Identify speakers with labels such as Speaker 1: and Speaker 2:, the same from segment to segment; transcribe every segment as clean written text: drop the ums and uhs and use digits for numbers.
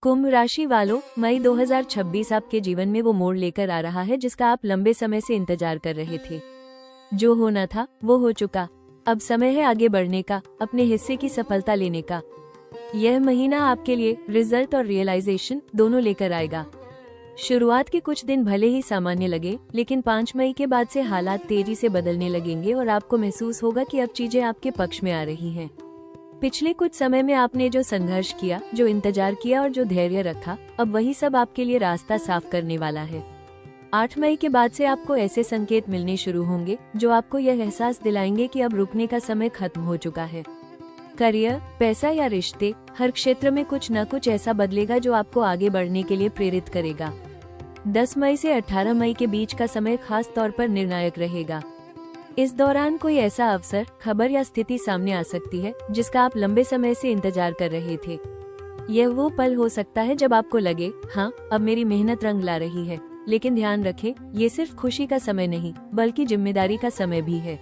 Speaker 1: कुंभ राशि वालों, मई 2026 आपके जीवन में वो मोड़ लेकर आ रहा है जिसका आप लंबे समय से इंतजार कर रहे थे। जो होना था वो हो चुका। अब समय है आगे बढ़ने का, अपने हिस्से की सफलता लेने का। यह महीना आपके लिए रिजल्ट और रियलाइजेशन दोनों लेकर आएगा। शुरुआत के कुछ दिन भले ही सामान्य लगे, लेकिन 5 मई के बाद से हालात तेजी से बदलने लगेंगे और आपको महसूस होगा कि अब चीजें आपके पक्ष में आ रही हैं। पिछले कुछ समय में आपने जो संघर्ष किया, जो इंतजार किया और जो धैर्य रखा, अब वही सब आपके लिए रास्ता साफ करने वाला है। 8 मई के बाद से आपको ऐसे संकेत मिलने शुरू होंगे जो आपको यह एहसास दिलाएंगे कि अब रुकने का समय खत्म हो चुका है। करियर, पैसा या रिश्ते, हर क्षेत्र में कुछ न कुछ ऐसा बदलेगा जो आपको आगे बढ़ने के लिए प्रेरित करेगा। 10 मई से 18 मई के बीच का समय खास तौर पर निर्णायक रहेगा। इस दौरान कोई ऐसा अवसर, खबर या स्थिति सामने आ सकती है जिसका आप लंबे समय से इंतजार कर रहे थे। यह वो पल हो सकता है जब आपको लगे, हाँ, अब मेरी मेहनत रंग ला रही है। लेकिन ध्यान रखें, ये सिर्फ खुशी का समय नहीं, बल्कि जिम्मेदारी का समय भी है।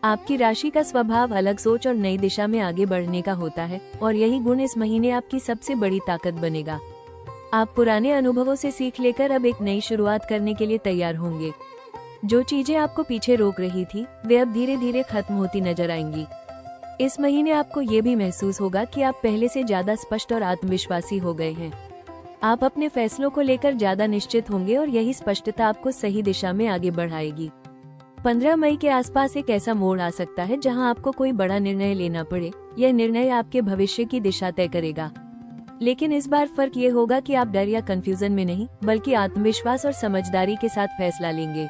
Speaker 1: आपकी राशि का स्वभाव अलग सोच और नई दिशा में आगे बढ़ने का होता है, और यही गुण इस महीने आपकी सबसे बड़ी ताकत बनेगा। आप पुराने अनुभवों से सीख लेकर अब एक नई शुरुआत करने के लिए तैयार होंगे। जो चीजें आपको पीछे रोक रही थी, वे अब धीरे धीरे खत्म होती नजर आएंगी। इस महीने आपको ये भी महसूस होगा कि आप पहले से ज्यादा स्पष्ट और आत्मविश्वासी हो गए हैं। आप अपने फैसलों को लेकर ज्यादा निश्चित होंगे और यही स्पष्टता आपको सही दिशा में आगे बढ़ाएगी। 15 मई के आसपास एक ऐसा मोड़ आ सकता है जहां आपको कोई बड़ा निर्णय लेना पड़े। यह निर्णय आपके भविष्य की दिशा तय करेगा। लेकिन इस बार फर्क ये होगा कि आप डर या कंफ्यूजन में नहीं, बल्कि आत्मविश्वास और समझदारी के साथ फैसला लेंगे।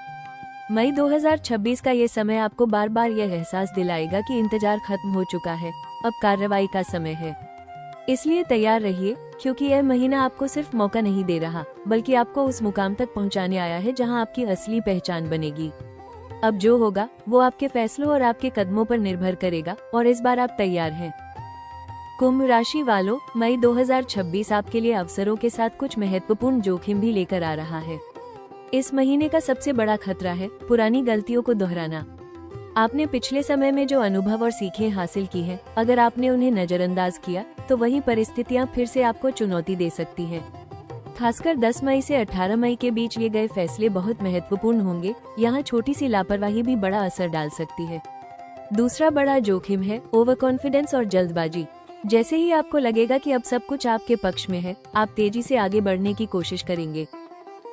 Speaker 1: मई 2026 का ये समय आपको बार बार यह एहसास दिलाएगा कि इंतजार खत्म हो चुका है, अब कार्रवाई का समय है। इसलिए तैयार रहिए, क्योंकि यह महीना आपको सिर्फ मौका नहीं दे रहा, बल्कि आपको उस मुकाम तक पहुंचाने आया है जहां आपकी असली पहचान बनेगी। अब जो होगा वो आपके फैसलों और आपके कदमों पर निर्भर करेगा, और इस बार आप तैयार हैं। कुंभ राशि वालों, मई 2026 आपके लिए अवसरों के साथ कुछ महत्वपूर्ण जोखिम भी लेकर आ रहा है। इस महीने का सबसे बड़ा खतरा है पुरानी गलतियों को दोहराना। आपने पिछले समय में जो अनुभव और सीखें हासिल की हैं, अगर आपने उन्हें नजरअंदाज किया तो वही परिस्थितियां फिर से आपको चुनौती दे सकती हैं। खासकर 10 मई से 18 मई के बीच लिए गए फैसले बहुत महत्वपूर्ण होंगे। यहाँ छोटी सी लापरवाही भी बड़ा असर डाल सकती है। दूसरा बड़ा जोखिम है ओवर कॉन्फिडेंस और जल्दबाजी। जैसे ही आपको लगेगा कि अब सब कुछ आपके पक्ष में है, आप तेजी से आगे बढ़ने की कोशिश करेंगे,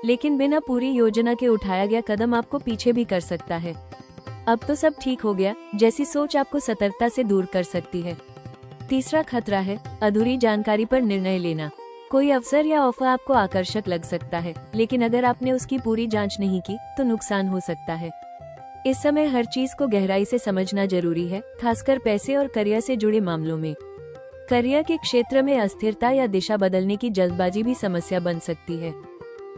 Speaker 1: लेकिन बिना पूरी योजना के उठाया गया कदम आपको पीछे भी कर सकता है। अब तो सब ठीक हो गया जैसी सोच आपको सतर्कता से दूर कर सकती है। तीसरा खतरा है अधूरी जानकारी पर निर्णय लेना। कोई अवसर या ऑफर आपको आकर्षक लग सकता है, लेकिन अगर आपने उसकी पूरी जांच नहीं की तो नुकसान हो सकता है। इस समय हर चीज को गहराई से समझना जरूरी है, खासकर पैसे और करियर से जुड़े मामलों में। करियर के क्षेत्र में अस्थिरता या दिशा बदलने की जल्दबाजी भी समस्या बन सकती है।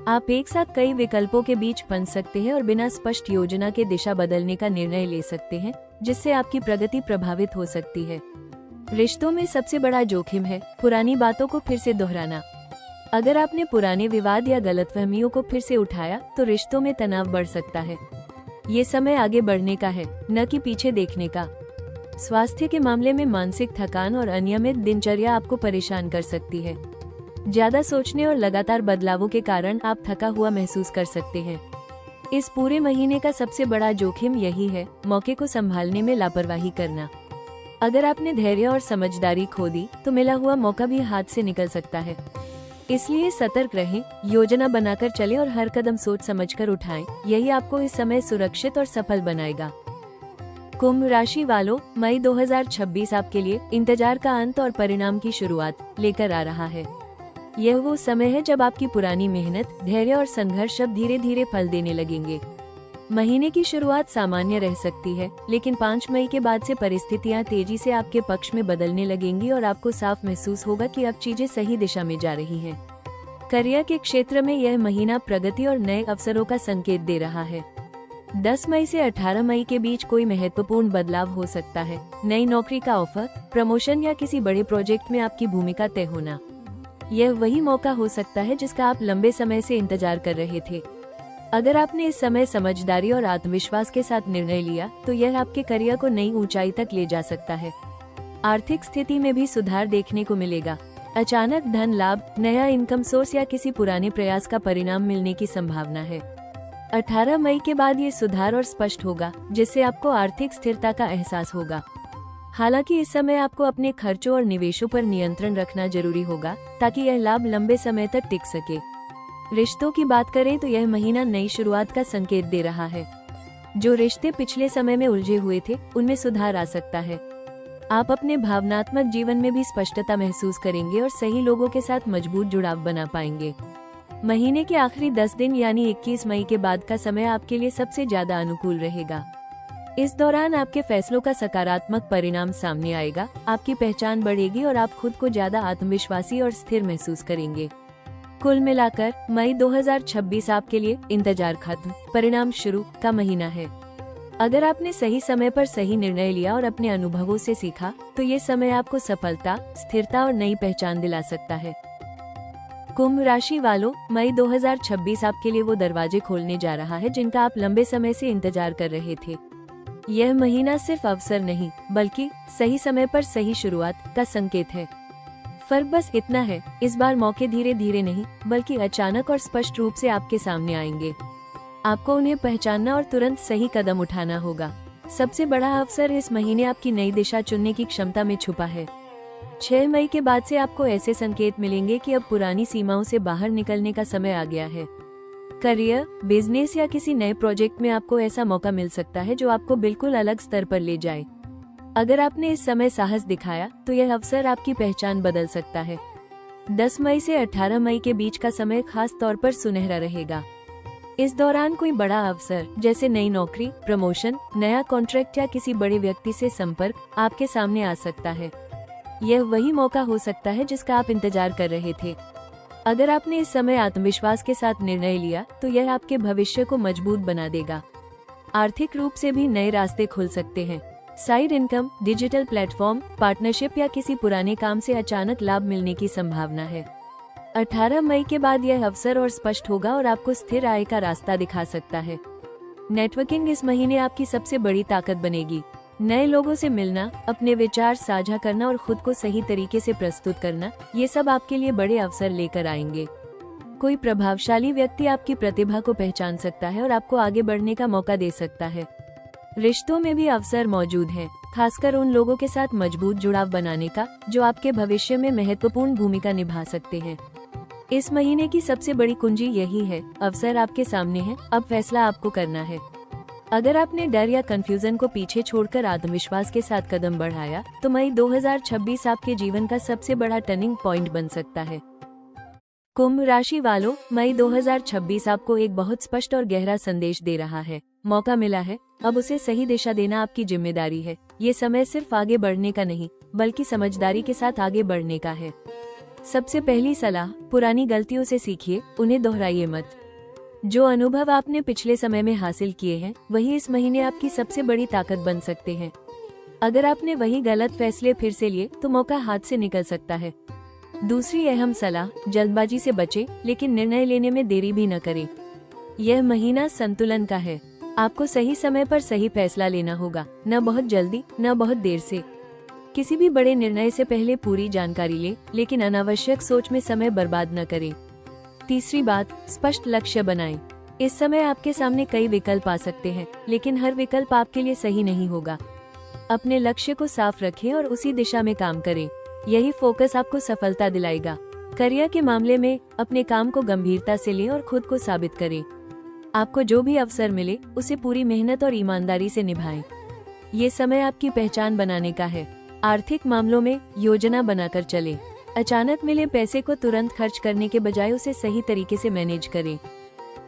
Speaker 1: आप एक साथ कई विकल्पों के बीच फंस सकते हैं और बिना स्पष्ट योजना के दिशा बदलने का निर्णय ले सकते हैं, जिससे आपकी प्रगति प्रभावित हो सकती है। रिश्तों में सबसे बड़ा जोखिम है पुरानी बातों को फिर से दोहराना। अगर आपने पुराने विवाद या गलतफहमियों को फिर से उठाया तो रिश्तों में तनाव बढ़ सकता है। ये समय आगे बढ़ने का है, न कि पीछे देखने का। स्वास्थ्य के मामले में मानसिक थकान और अनियमित दिनचर्या आपको परेशान कर सकती है। ज्यादा सोचने और लगातार बदलावों के कारण आप थका हुआ महसूस कर सकते हैं। इस पूरे महीने का सबसे बड़ा जोखिम यही है, मौके को संभालने में लापरवाही करना। अगर आपने धैर्य और समझदारी खो दी तो मिला हुआ मौका भी हाथ से निकल सकता है। इसलिए सतर्क रहें, योजना बनाकर चलें और हर कदम सोच समझकर उठाएं। यही आपको इस समय सुरक्षित और सफल बनाएगा। कुंभ राशि वालों, मई 2026 आपके लिए इंतजार का अंत और परिणाम की शुरुआत लेकर आ रहा है। यह वो समय है जब आपकी पुरानी मेहनत, धैर्य और संघर्ष अब धीरे धीरे फल देने लगेंगे। महीने की शुरुआत सामान्य रह सकती है, लेकिन 5 मई के बाद से परिस्थितियां तेजी से आपके पक्ष में बदलने लगेंगी और आपको साफ महसूस होगा कि अब चीजें सही दिशा में जा रही हैं। करियर के क्षेत्र में यह महीना प्रगति और नए अवसरों का संकेत दे रहा है। 10 मई से 18 मई के बीच कोई महत्वपूर्ण बदलाव हो सकता है। नई नौकरी का ऑफर, प्रमोशन या किसी बड़े प्रोजेक्ट में आपकी भूमिका तय होना। यह वही मौका हो सकता है जिसका आप लंबे समय से इंतजार कर रहे थे। अगर आपने इस समय समझदारी और आत्मविश्वास के साथ निर्णय लिया तो यह आपके करियर को नई ऊंचाई तक ले जा सकता है। आर्थिक स्थिति में भी सुधार देखने को मिलेगा। अचानक धन लाभ, नया इनकम सोर्स या किसी पुराने प्रयास का परिणाम मिलने की संभावना है। 18 मई के बाद ये सुधार और स्पष्ट होगा, जिससे आपको आर्थिक स्थिरता का एहसास होगा। हालांकि इस समय आपको अपने खर्चों और निवेशों पर नियंत्रण रखना जरूरी होगा, ताकि यह लाभ लंबे समय तक टिक सके। रिश्तों की बात करें तो यह महीना नई शुरुआत का संकेत दे रहा है। जो रिश्ते पिछले समय में उलझे हुए थे, उनमें सुधार आ सकता है। आप अपने भावनात्मक जीवन में भी स्पष्टता महसूस करेंगे और सही लोगों के साथ मजबूत जुड़ाव बना पाएंगे। महीने के आखिरी 10 दिन यानी 21 मई के बाद का समय आपके लिए सबसे ज्यादा अनुकूल रहेगा। इस दौरान आपके फैसलों का सकारात्मक परिणाम सामने आएगा, आपकी पहचान बढ़ेगी और आप खुद को ज्यादा आत्मविश्वासी और स्थिर महसूस करेंगे। कुल मिलाकर मई 2026 आपके लिए इंतजार खत्म, परिणाम शुरू का महीना है। अगर आपने सही समय पर सही निर्णय लिया और अपने अनुभवों से सीखा, तो ये समय आपको सफलता, स्थिरता और नई पहचान दिला सकता है। कुंभ राशि वालों, मई 2026 आपके लिए वो दरवाजे खोलने जा रहा है जिनका आप लंबे समय से इंतजार कर रहे थे। यह महीना सिर्फ अवसर नहीं, बल्कि सही समय पर सही शुरुआत का संकेत है। फर्क बस इतना है, इस बार मौके धीरे धीरे नहीं, बल्कि अचानक और स्पष्ट रूप से आपके सामने आएंगे। आपको उन्हें पहचानना और तुरंत सही कदम उठाना होगा। सबसे बड़ा अवसर इस महीने आपकी नई दिशा चुनने की क्षमता में छुपा है। 6 मई के बाद से आपको ऐसे संकेत मिलेंगे कि अब पुरानी सीमाओं से बाहर निकलने का समय आ गया है। करियर, बिजनेस या किसी नए प्रोजेक्ट में आपको ऐसा मौका मिल सकता है जो आपको बिल्कुल अलग स्तर पर ले जाए। अगर आपने इस समय साहस दिखाया, तो यह अवसर आपकी पहचान बदल सकता है। 10 मई से 18 मई के बीच का समय खास तौर पर सुनहरा रहेगा। इस दौरान कोई बड़ा अवसर जैसे नई नौकरी, प्रमोशन, नया कॉन्ट्रैक्ट या किसी बड़े व्यक्ति से संपर्क आपके सामने आ सकता है। यह वही मौका हो सकता है जिसका आप इंतजार कर रहे थे। अगर आपने इस समय आत्मविश्वास के साथ निर्णय लिया, तो यह आपके भविष्य को मजबूत बना देगा। आर्थिक रूप से भी नए रास्ते खुल सकते हैं। Side income, digital platform, partnership या किसी पुराने काम से अचानक लाभ मिलने की संभावना है। 18 मई के बाद यह अवसर और स्पष्ट होगा और आपको स्थिर आय का रास्ता दिखा सकता है। नेटवर्किंग इस महीने आपकी सबसे बड़ी ताकत बनेगी। नए लोगों से मिलना, अपने विचार साझा करना और खुद को सही तरीके से प्रस्तुत करना, ये सब आपके लिए बड़े अवसर लेकर आएंगे। कोई प्रभावशाली व्यक्ति आपकी प्रतिभा को पहचान सकता है और आपको आगे बढ़ने का मौका दे सकता है। रिश्तों में भी अवसर मौजूद है, खासकर उन लोगों के साथ मजबूत जुड़ाव बनाने का जो आपके भविष्य में महत्वपूर्ण भूमिका निभा सकते हैं। इस महीने की सबसे बड़ी कुंजी यही है, अवसर आपके सामने है, अब फैसला आपको करना है। अगर आपने डर या कंफ्यूजन को पीछे छोड़कर आत्मविश्वास के साथ कदम बढ़ाया, तो मई 2026 आपके जीवन का सबसे बड़ा टर्निंग पॉइंट बन सकता है। कुंभ राशि वालों, मई 2026 आपको एक बहुत स्पष्ट और गहरा संदेश दे रहा है। मौका मिला है, अब उसे सही दिशा देना आपकी जिम्मेदारी है। ये समय सिर्फ आगे बढ़ने का नहीं, बल्कि समझदारी के साथ आगे बढ़ने का है। सबसे पहली सलाह, पुरानी गलतियों से सीखिए, उन्हें दोहराइए मत। जो अनुभव आपने पिछले समय में हासिल किए हैं, वही इस महीने आपकी सबसे बड़ी ताकत बन सकते हैं। अगर आपने वही गलत फैसले फिर से लिए, तो मौका हाथ से निकल सकता है। दूसरी अहम सलाह, जल्दबाजी से बचें, लेकिन निर्णय लेने में देरी भी न करें। यह महीना संतुलन का है। आपको सही समय पर सही फैसला लेना होगा, न बहुत जल्दी, न बहुत देर से। किसी भी बड़े निर्णय से पहले पूरी जानकारी लें, लेकिन अनावश्यक सोच में समय बर्बाद न करें। तीसरी बात, स्पष्ट लक्ष्य बनाएं। इस समय आपके सामने कई विकल्प आ सकते हैं, लेकिन हर विकल्प आपके लिए सही नहीं होगा। अपने लक्ष्य को साफ रखें और उसी दिशा में काम करें। यही फोकस आपको सफलता दिलाएगा। करियर के मामले में अपने काम को गंभीरता से लें और खुद को साबित करें। आपको जो भी अवसर मिले, उसे पूरी मेहनत और ईमानदारी से निभाएं। ये समय आपकी पहचान बनाने का है। आर्थिक मामलों में योजना बनाकर चलें। अचानक मिले पैसे को तुरंत खर्च करने के बजाय उसे सही तरीके से मैनेज करें।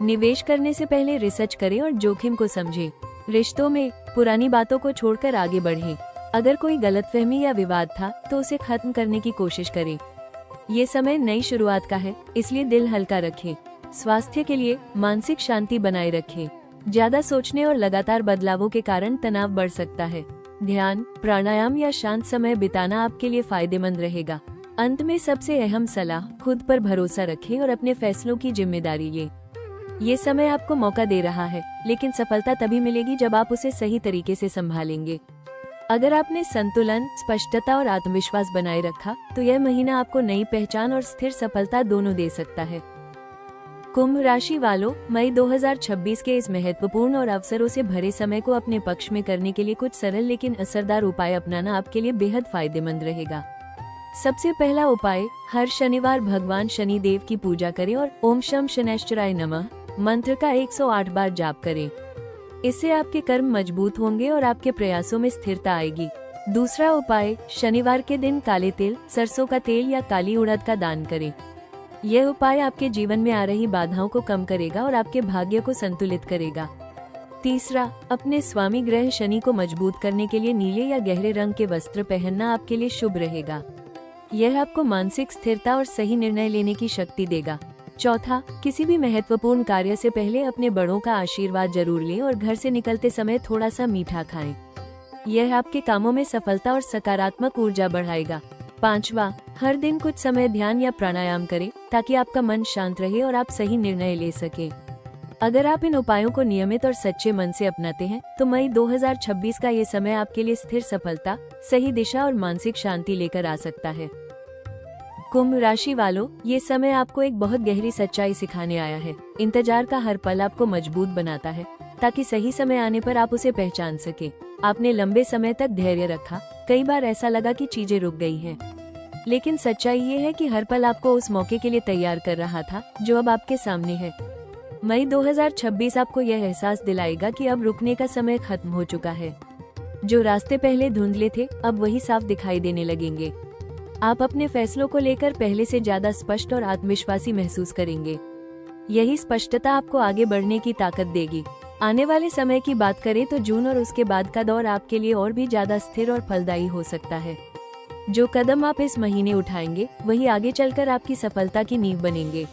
Speaker 1: निवेश करने से पहले रिसर्च करें और जोखिम को समझें। रिश्तों में पुरानी बातों को छोड़कर आगे बढ़ें। अगर कोई गलतफहमी या विवाद था, तो उसे खत्म करने की कोशिश करें। ये समय नई शुरुआत का है, इसलिए दिल हल्का रखें। स्वास्थ्य के लिए मानसिक शांति बनाए रखें। ज्यादा सोचने और लगातार बदलावों के कारण तनाव बढ़ सकता है। ध्यान, प्राणायाम या शांत समय बिताना आपके लिए फायदेमंद रहेगा। अंत में सबसे अहम सलाह, खुद पर भरोसा रखें और अपने फैसलों की जिम्मेदारी लें। ये समय आपको मौका दे रहा है, लेकिन सफलता तभी मिलेगी जब आप उसे सही तरीके से संभालेंगे। अगर आपने संतुलन, स्पष्टता और आत्मविश्वास बनाए रखा तो यह महीना आपको नई पहचान और स्थिर सफलता दोनों दे सकता है। कुंभ राशि वालों, मई 2026 के इस महत्वपूर्ण और अवसरों से भरे समय को अपने पक्ष में करने के लिए कुछ सरल लेकिन असरदार उपाय अपनाना आपके लिए बेहद फायदेमंद रहेगा। सबसे पहला उपाय, हर शनिवार भगवान शनि देव की पूजा करें और ओम शम शनैश्चराय नमः मंत्र का 108 बार जाप करें। इससे आपके कर्म मजबूत होंगे और आपके प्रयासों में स्थिरता आएगी। दूसरा उपाय, शनिवार के दिन काले तिल, सरसों का तेल या काली उड़द का दान करें। यह उपाय आपके जीवन में आ रही बाधाओं को कम करेगा और आपके भाग्य को संतुलित करेगा। तीसरा, अपने स्वामी ग्रह शनि को मजबूत करने के लिए नीले या गहरे रंग के वस्त्र पहनना आपके लिए शुभ रहेगा। यह आपको मानसिक स्थिरता और सही निर्णय लेने की शक्ति देगा। चौथा, किसी भी महत्वपूर्ण कार्य से पहले अपने बड़ों का आशीर्वाद जरूर लें और घर से निकलते समय थोड़ा सा मीठा खाएं। यह आपके कामों में सफलता और सकारात्मक ऊर्जा बढ़ाएगा। पांचवा, हर दिन कुछ समय ध्यान या प्राणायाम करें ताकि आपका मन शांत रहे और आप सही निर्णय ले सकें। अगर आप इन उपायों को नियमित और सच्चे मन से अपनाते हैं तो मई 2026 का ये समय आपके लिए स्थिर सफलता, सही दिशा और मानसिक शांति लेकर आ सकता है। कुंभ राशि वालों, ये समय आपको एक बहुत गहरी सच्चाई सिखाने आया है। इंतजार का हर पल आपको मजबूत बनाता है ताकि सही समय आने पर आप उसे पहचान सके। आपने लंबे समय तक धैर्य रखा, कई बार ऐसा लगा कि चीजें रुक गई हैं, लेकिन सच्चाई ये है कि हर पल आपको उस मौके के लिए तैयार कर रहा था जो अब आपके सामने है। मई 2026 आपको यह एहसास दिलाएगा कि अब रुकने का समय खत्म हो चुका है। जो रास्ते पहले धुंधले थे अब वही साफ दिखाई देने लगेंगे। आप अपने फैसलों को लेकर पहले से ज्यादा स्पष्ट और आत्मविश्वासी महसूस करेंगे। यही स्पष्टता आपको आगे बढ़ने की ताकत देगी। आने वाले समय की बात करें तो जून और उसके बाद का दौर आपके लिए और भी ज्यादा स्थिर और फलदायी हो सकता है। जो कदम आप इस महीने उठाएंगे वही आगे चलकर आपकी सफलता की नींव बनेंगे।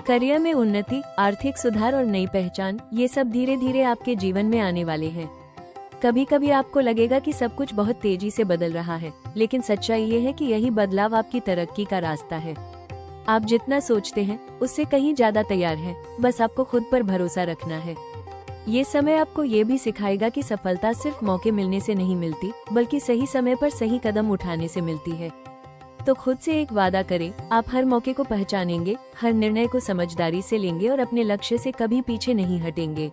Speaker 1: करियर में उन्नति, आर्थिक सुधार और नई पहचान, ये सब धीरे धीरे आपके जीवन में आने वाले हैं। कभी कभी आपको लगेगा कि सब कुछ बहुत तेजी से बदल रहा है, लेकिन सच्चाई ये है कि यही बदलाव आपकी तरक्की का रास्ता है। आप जितना सोचते हैं उससे कहीं ज्यादा तैयार हैं, बस आपको खुद पर भरोसा रखना है। ये समय आपको ये भी सिखाएगा कि सफलता सिर्फ मौके मिलने से नहीं मिलती, बल्कि सही समय पर सही कदम उठाने से मिलती है। तो खुद से एक वादा करें, आप हर मौके को पहचानेंगे, हर निर्णय को समझदारी से लेंगे और अपने लक्ष्य से कभी पीछे नहीं हटेंगे।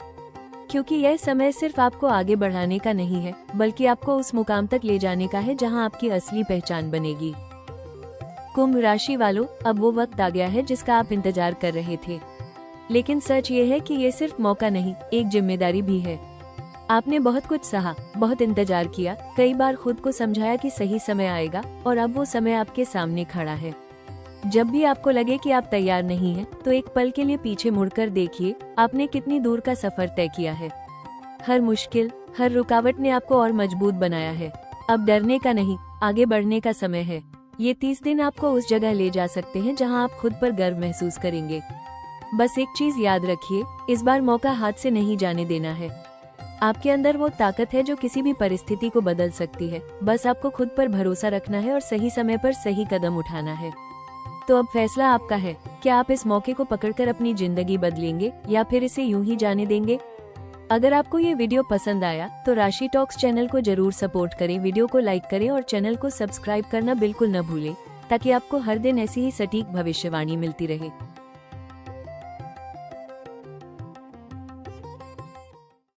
Speaker 1: क्योंकि यह समय सिर्फ आपको आगे बढ़ाने का नहीं है, बल्कि आपको उस मुकाम तक ले जाने का है जहां आपकी असली पहचान बनेगी। कुंभ राशि वालों, अब वो वक्त आ गया है जिसका आप इंतजार कर रहे थे। लेकिन सच ये है कि ये सिर्फ मौका नहीं, एक जिम्मेदारी भी है। आपने बहुत कुछ सहा, बहुत इंतजार किया, कई बार खुद को समझाया कि सही समय आएगा, और अब वो समय आपके सामने खड़ा है। जब भी आपको लगे कि आप तैयार नहीं हैं, तो एक पल के लिए पीछे मुड़कर देखिए, आपने कितनी दूर का सफर तय किया है। हर मुश्किल, हर रुकावट ने आपको और मजबूत बनाया है। अब डरने का नहीं, आगे बढ़ने का समय है। ये 30 दिन आपको उस जगह ले जा सकते हैं जहां आप खुद पर गर्व महसूस करेंगे। बस एक चीज याद रखिए, इस बार मौका हाथ से नहीं जाने देना है। आपके अंदर वो ताकत है जो किसी भी परिस्थिति को बदल सकती है। बस आपको खुद पर भरोसा रखना है और सही समय पर सही कदम उठाना है। तो अब फैसला आपका है, क्या आप इस मौके को पकड़कर अपनी जिंदगी बदलेंगे या फिर इसे यूं ही जाने देंगे। अगर आपको ये वीडियो पसंद आया तो राशि टॉक्स चैनल को जरूर सपोर्ट करें, वीडियो को लाइक करें और चैनल को सब्सक्राइब करना बिल्कुल न भूलें, ताकि आपको हर दिन ऐसी ही सटीक भविष्यवाणी मिलती रहे।